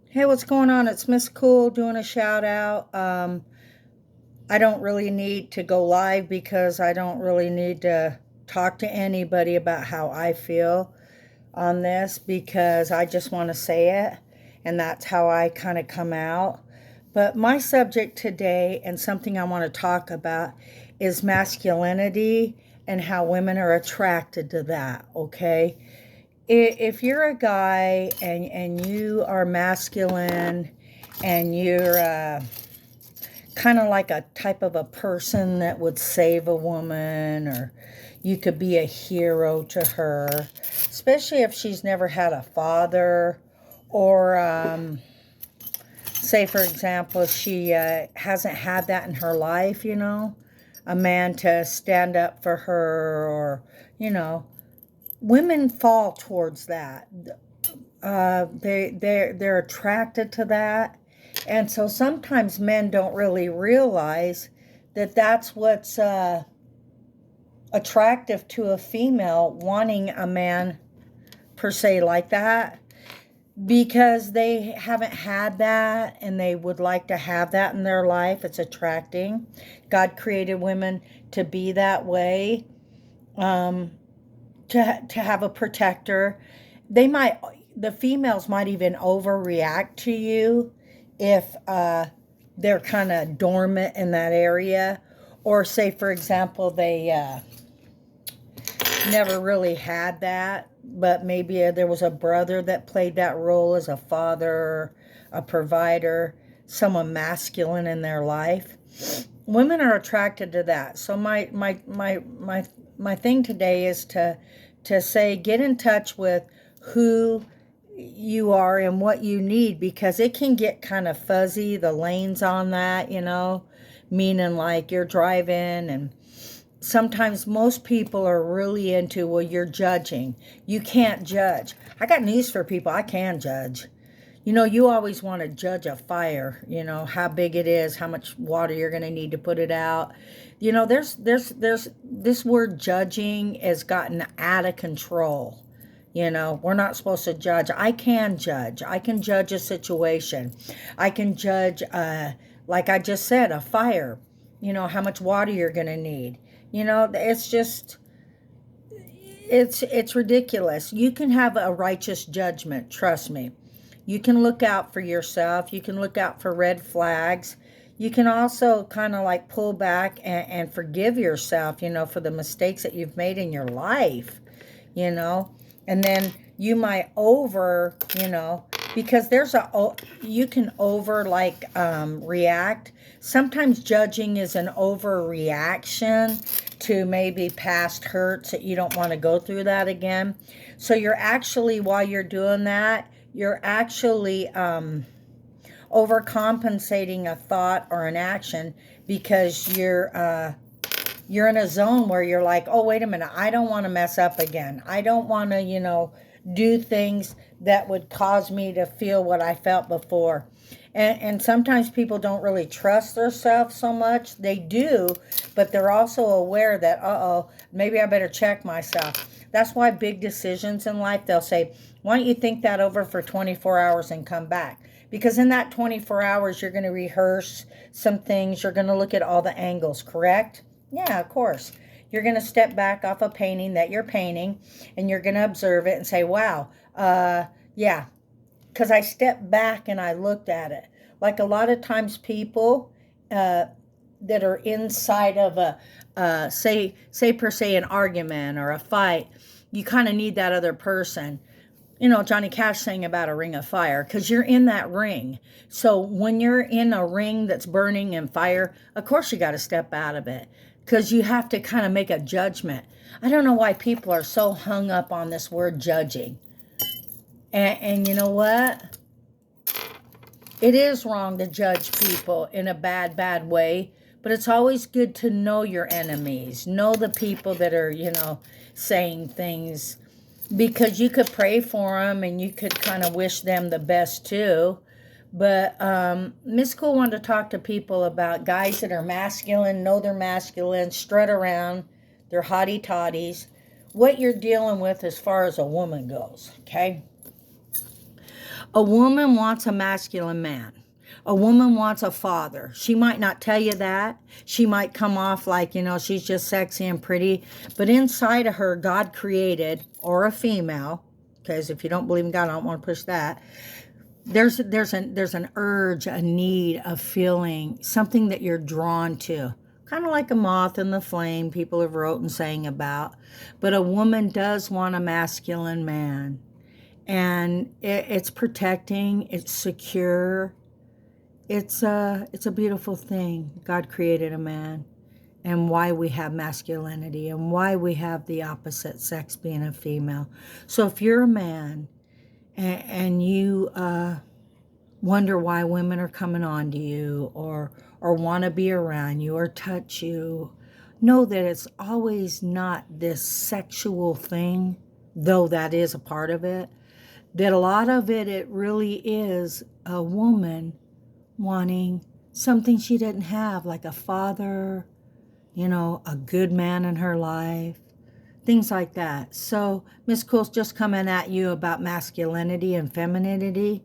Hey, what's going on? It's Miss Cool doing a shout out. I don't really need to go live because I don't really need to talk to anybody about how I feel on this because I just want to say it and that's how I kind of come out. But my subject today and something I want to talk about is masculinity and how women are attracted to that, okay? If you're a guy and you are masculine and you're kind of like a type of a person that would save a woman, or you could be a hero to her, especially if she's never had a father, or say, for example, she hasn't had that in her life, a man to stand up for her, or, women fall towards that. They're attracted to that, and so sometimes men don't really realize that that's what's attractive to a female wanting a man per se like that, because they haven't had that and they would like to have that in their life. It's attracting. God created women to be that way, um, to have a protector. They might, the females might even overreact to you if they're kind of dormant in that area, or say, for example, they never really had that, but maybe there was a brother that played that role as a father, a provider, someone masculine in their life. Women are attracted to that. So my thing today is to say, get in touch with who you are and what you need, because it can get kind of fuzzy, the lanes on that, meaning like you're driving, and sometimes most people are really into, well, you're judging. You can't judge. I got news for people. I can judge. You always want to judge a fire, how big it is, how much water you're going to need to put it out. There's this word judging has gotten out of control. We're not supposed to judge. I can judge. I can judge a situation. I can judge, like I just said, a fire, how much water you're going to need. It's just, it's ridiculous. You can have a righteous judgment, trust me. You can look out for yourself. You can look out for red flags. You can also kind of like pull back and forgive yourself, for the mistakes that you've made in your life, you know. And then you might because you can react. Sometimes judging is an overreaction to maybe past hurts that you don't want to go through that again. So you're actually, while you're doing that, you're actually overcompensating a thought or an action, because you're in a zone where you're like, oh, wait a minute, I don't want to mess up again. I don't want to, do things that would cause me to feel what I felt before. And sometimes people don't really trust themselves so much. They do, but they're also aware that, uh-oh, maybe I better check myself. That's why big decisions in life, they'll say, why don't you think that over for 24 hours and come back? Because in that 24 hours, you're going to rehearse some things. You're going to look at all the angles, correct? Yeah, of course. You're going to step back off a painting that you're painting, and you're going to observe it and say, wow, yeah, because I stepped back and I looked at it. Like a lot of times people uh, that are inside of a, say per se, an argument or a fight, you kind of need that other person. Johnny Cash sang about a ring of fire, because you're in that ring. So when you're in a ring that's burning in fire, of course you got to step out of it, because you have to kind of make a judgment. I don't know why people are so hung up on this word judging. And you know what? It is wrong to judge people in a bad way, but it's always good to know your enemies, know the people that are, saying things, because you could pray for them and you could kind of wish them the best too. But Miss Cool wanted to talk to people about guys that are masculine, know they're masculine, strut around, they're hottie toddies, what you're dealing with as far as a woman goes, okay? A woman wants a masculine man. A woman wants a father. She might not tell you that. She might come off like, she's just sexy and pretty. But inside of her, God created, or a female, because if you don't believe in God, I don't want to push that. There's an urge, a need, a feeling, something that you're drawn to. Kind of like a moth in the flame, people have wrote and sang about. But a woman does want a masculine man. And it's protecting, it's secure. It's a beautiful thing. God created a man, and why we have masculinity, and why we have the opposite sex being a female. So if you're a man and you wonder why women are coming on to you, or want to be around you or touch you, know that it's always not this sexual thing, though that is a part of it. That a lot of it really is a woman wanting something she didn't have, like a father, a good man in her life, things like that. So Miss Cool's just coming at you about masculinity and femininity.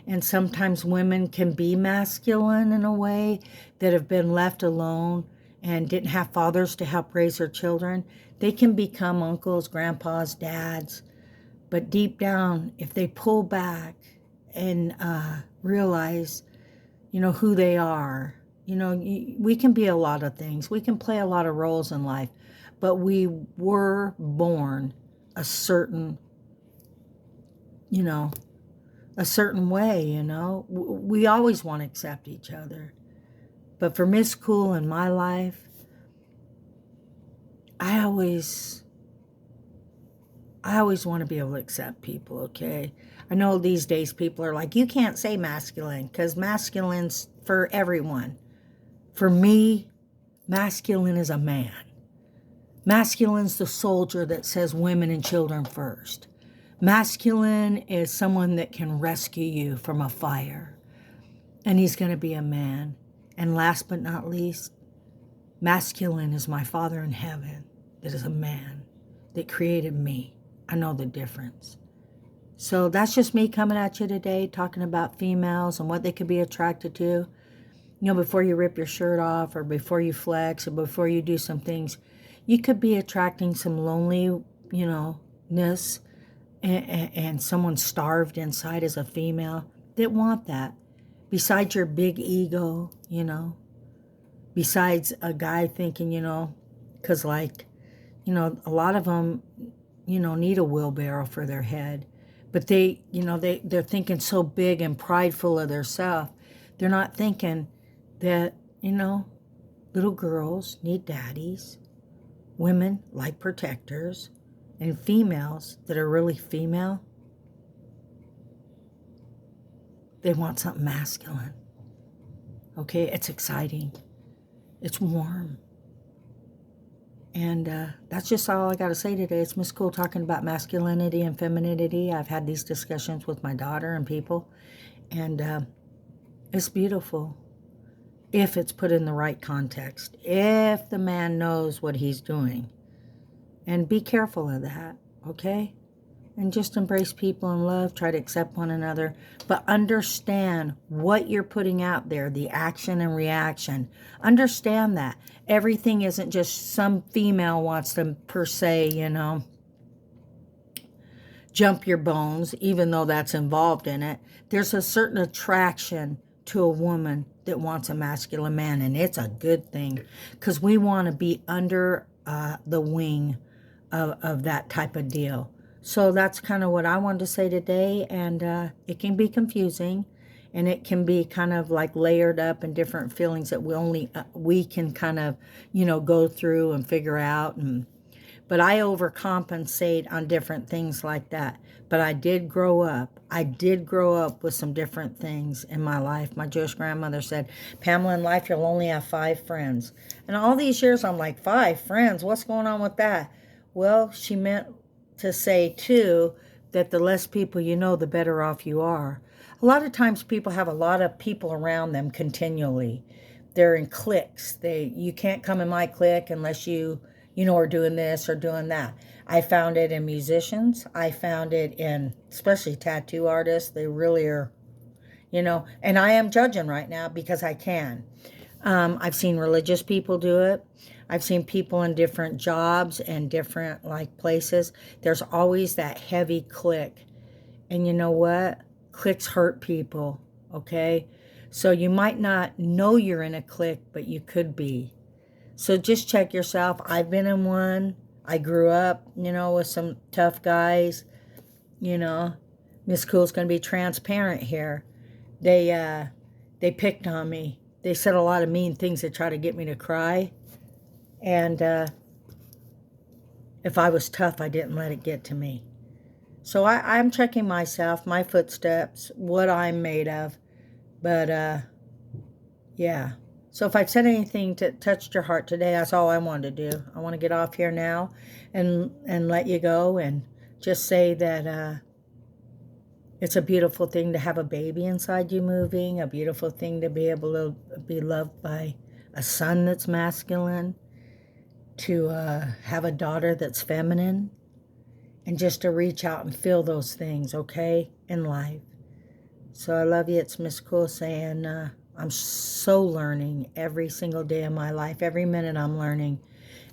And sometimes women can be masculine in a way that have been left alone and didn't have fathers to help raise their children. They can become uncles, grandpas, dads. But deep down, if they pull back and realize, who they are, we can be a lot of things. We can play a lot of roles in life, but we were born a certain, a certain way, We always want to accept each other. But for Miss Cool in my life, I always want to be able to accept people, okay? I know these days people are like, you can't say masculine, because masculine's for everyone. For me, masculine is a man. Masculine's the soldier that says women and children first. Masculine is someone that can rescue you from a fire. And he's going to be a man. And last but not least, masculine is my Father in heaven that is a man that created me. I know the difference. So that's just me coming at you today, talking about females and what they could be attracted to. Before you rip your shirt off, or before you flex, or before you do some things, you could be attracting some lonely, ness, and someone starved inside as a female that want that. Besides your big ego, besides a guy thinking, because a lot of them, need a wheelbarrow for their head. But they're thinking so big and prideful of themselves. They're not thinking that, little girls need daddies, women like protectors, and females that are really female, they want something masculine. Okay, it's exciting. It's warm. And that's just all I got to say today. It's Miss Cool talking about masculinity and femininity. I've had these discussions with my daughter and people. And it's beautiful if it's put in the right context. If the man knows what he's doing. And be careful of that, okay? And just embrace people in love. Try to accept one another. But understand what you're putting out there, the action and reaction. Understand that. Everything isn't just some female wants to, per se, jump your bones, even though that's involved in it. There's a certain attraction to a woman that wants a masculine man, and it's a good thing, because we want to be under the wing of that type of deal. So that's kind of what I wanted to say today, and it can be confusing, and it can be kind of like layered up in different feelings that we can kind of, go through and figure out. But I overcompensate on different things like that. But I did grow up. I did grow up with some different things in my life. My Jewish grandmother said, Pamela, in life you'll only have 5 friends. And all these years I'm like, 5 friends? What's going on with that? Well, she meant to say, too, that the less people you know, the better off you are. A lot of times people have a lot of people around them continually. They're in cliques. You can't come in my clique unless you are doing this or doing that. I found it in musicians. I found it in especially tattoo artists. They really are, you know, and I am judging right now because I can. I've seen religious people do it. I've seen people in different jobs and different like places. There's always that heavy click. And you know what? Clicks hurt people, okay? So you might not know you're in a clique, but you could be. So just check yourself. I've been in one. I grew up, you know, with some tough guys. You know, Miss Cool's going to be transparent here. They picked on me. They said a lot of mean things to try to get me to cry. And if I was tough, I didn't let it get to me. So I'm checking myself, my footsteps, what I'm made of. But yeah. So if I've said anything that touched your heart today, that's all I wanted to do. I want to get off here now and let you go and just say that it's a beautiful thing to have a baby inside you moving, a beautiful thing to be able to be loved by a son that's masculine, to have a daughter that's feminine, and just to reach out and feel those things, okay, in life. So I love you. It's Miss Cool saying, I'm so learning every single day of my life. Every minute I'm learning.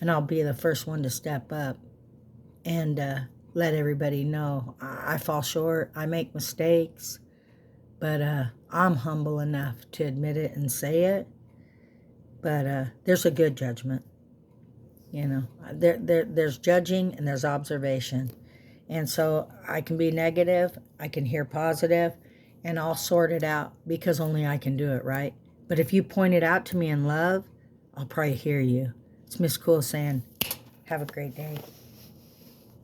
And I'll be the first one to step up and let everybody know I fall short. I make mistakes. But I'm humble enough to admit it and say it. But there's a good judgment. You know, there's judging and there's observation. And so I can be negative, I can hear positive, and I'll sort it out because only I can do it, right? But if you point it out to me in love, I'll probably hear you. It's Miss Cool saying, have a great day.